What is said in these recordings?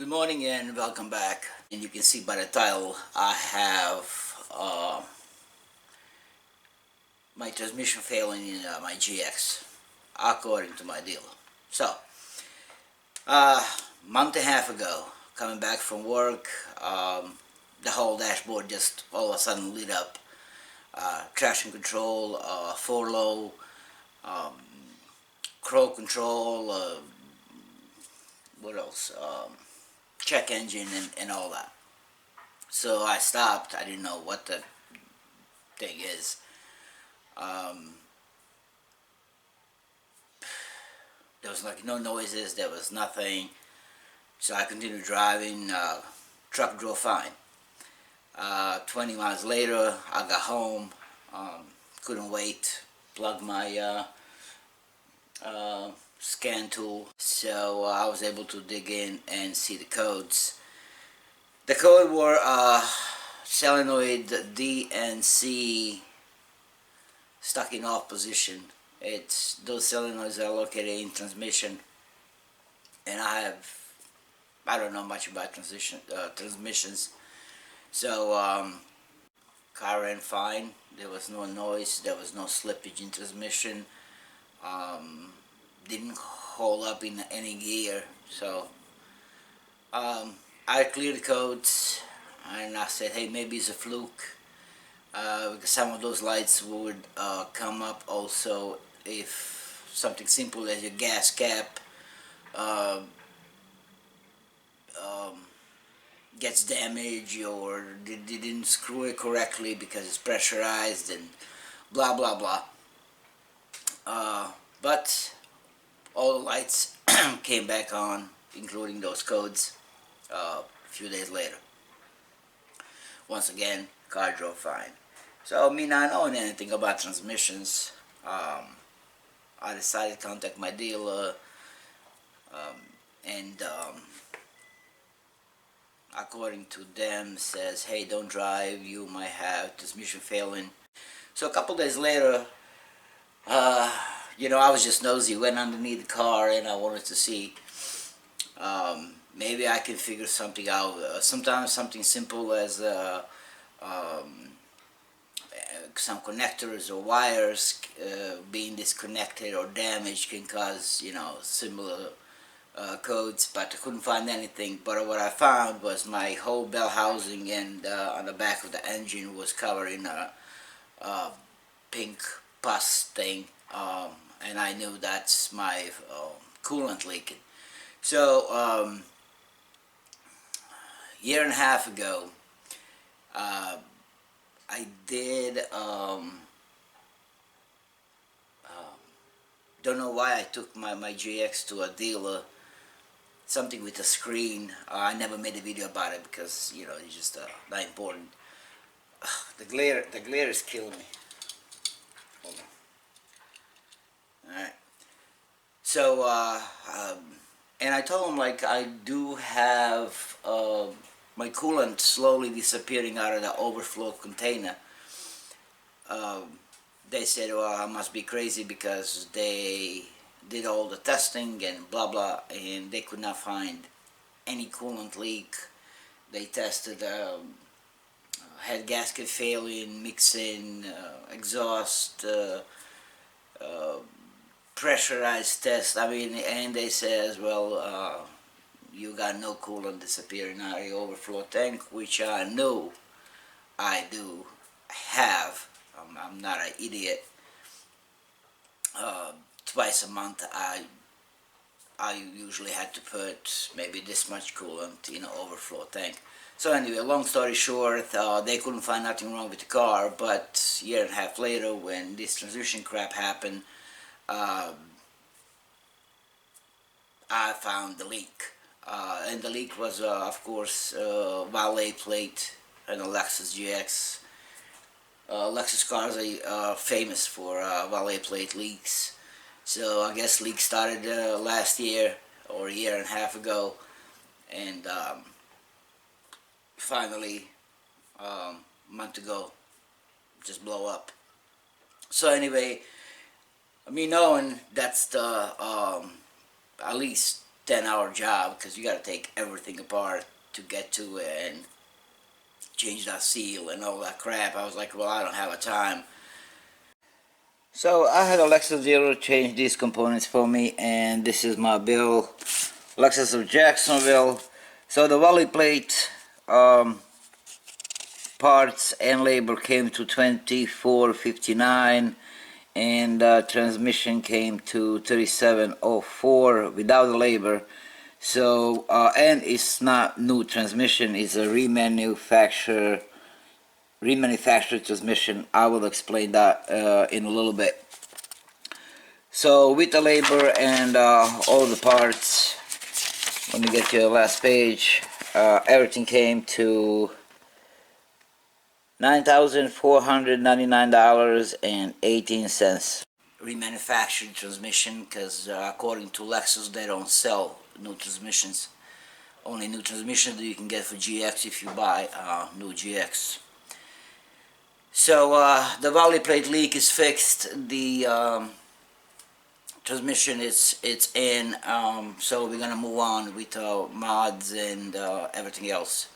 Good morning and welcome back. And you can see by the title I have my transmission failing in my GX according to my dealer. So, month and a half ago, coming back from work, the whole dashboard just all of a sudden lit up. Traction control, 4-low, crow control, what else? Check engine and all that. So I stopped. I didn't know what the thing is. There was like no noises. There was nothing. So I continued driving. Truck drove fine. 20 miles later, I got home. Couldn't wait. Plugged my scan tool. So I was able to dig in and see the codes. The code were solenoid D and C stuck in off position. Those solenoids are located in transmission, and I don't know much about transmissions. So car ran fine. There was no noise. There was no slippage in transmission. Didn't hold up in any gear. So I cleared the codes, and I said, hey, maybe it's a fluke. Because some of those lights would come up also if something simple as your gas cap gets damaged, or they didn't screw it correctly because it's pressurized and blah blah blah. But all the lights came back on, including those codes, a few days later. Once again, car drove fine. So me not knowing anything about transmissions, I decided to contact my dealer, and according to them says, hey, don't drive, you might have transmission failing. So a couple days later, I was just nosy, went underneath the car, and I wanted to see maybe I can figure something out. Sometimes something simple as some connectors or wires being disconnected or damaged can cause, similar codes, but I couldn't find anything. But what I found was my whole bell housing and on the back of the engine was covered in a pink pus thing, and I knew that's my coolant leaking. So year and a half ago, I did, don't know why I took my GX to a dealer, something with a screen. I never made a video about it because, it's just not important. The glare is killing me. Hold on. Alright. So, and I told him, like, I do have my coolant slowly disappearing out of the overflow container. They said, well, I must be crazy because they did all the testing and blah blah, and they could not find any coolant leak. They tested head gasket failing, mixing, exhaust, pressurized test. And they says, well, you got no coolant disappearing out of your overflow tank, which I know I do have. I'm not an idiot. Twice a month I usually had to put maybe this much coolant in an overflow tank. So anyway, long story short, they couldn't find nothing wrong with the car, but a year and a half later, when this transmission crap happened, I found the leak. And the leak was, of course, valet plate and a Lexus GX. Lexus cars are famous for valet plate leaks. So I guess leak started last year or a year and a half ago, and finally, a month ago, just blow up. So anyway, me knowing that's the at least 10-hour job, because you got to take everything apart to get to it and change that seal and all that crap. I was like, well, I don't have a time. So I had a Lexus dealer change these components for me, and this is my bill. Lexus of Jacksonville. So the volley plate parts and labor came to $24.59, and transmission came to $37.04 without the labor. So and it's not new transmission, it's a remanufactured transmission. I will explain that in a little bit. So with the labor and all the parts, let me get to the last page. Everything came to $9,499.18. Remanufactured transmission, because according to Lexus, they don't sell new transmissions. Only new transmission that you can get for GX if you buy new GX. So the volley plate leak is fixed. The transmission it's in. So we're gonna move on with mods and everything else.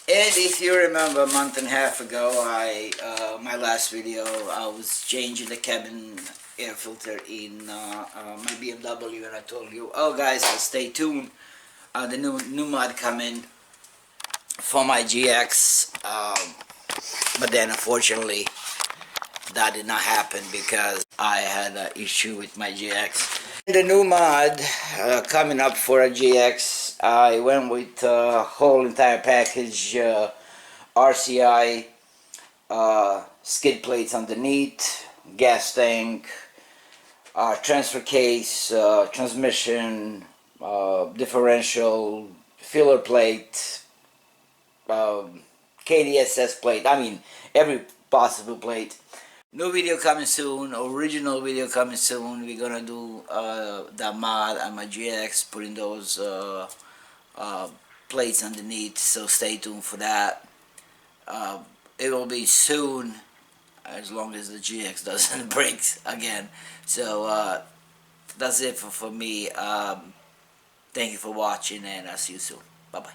And if you remember, a month and a half ago, my last video, I was changing the cabin air filter in my BMW, and I told you, oh guys, stay tuned. The new mod coming for my GX, but then unfortunately that did not happen because I had an issue with my GX. The new mod coming up for a GX, I went with whole entire package, RCI, skid plates underneath, gas tank, transfer case, transmission, differential, filler plate, KDSS plate, I mean every possible plate. New video coming soon, original video coming soon. We're gonna do that mod on my GX, putting those plates underneath, so stay tuned for that. It will be soon, as long as the GX doesn't break again. So that's it for me. Thank you for watching, and I'll see you soon. Bye bye.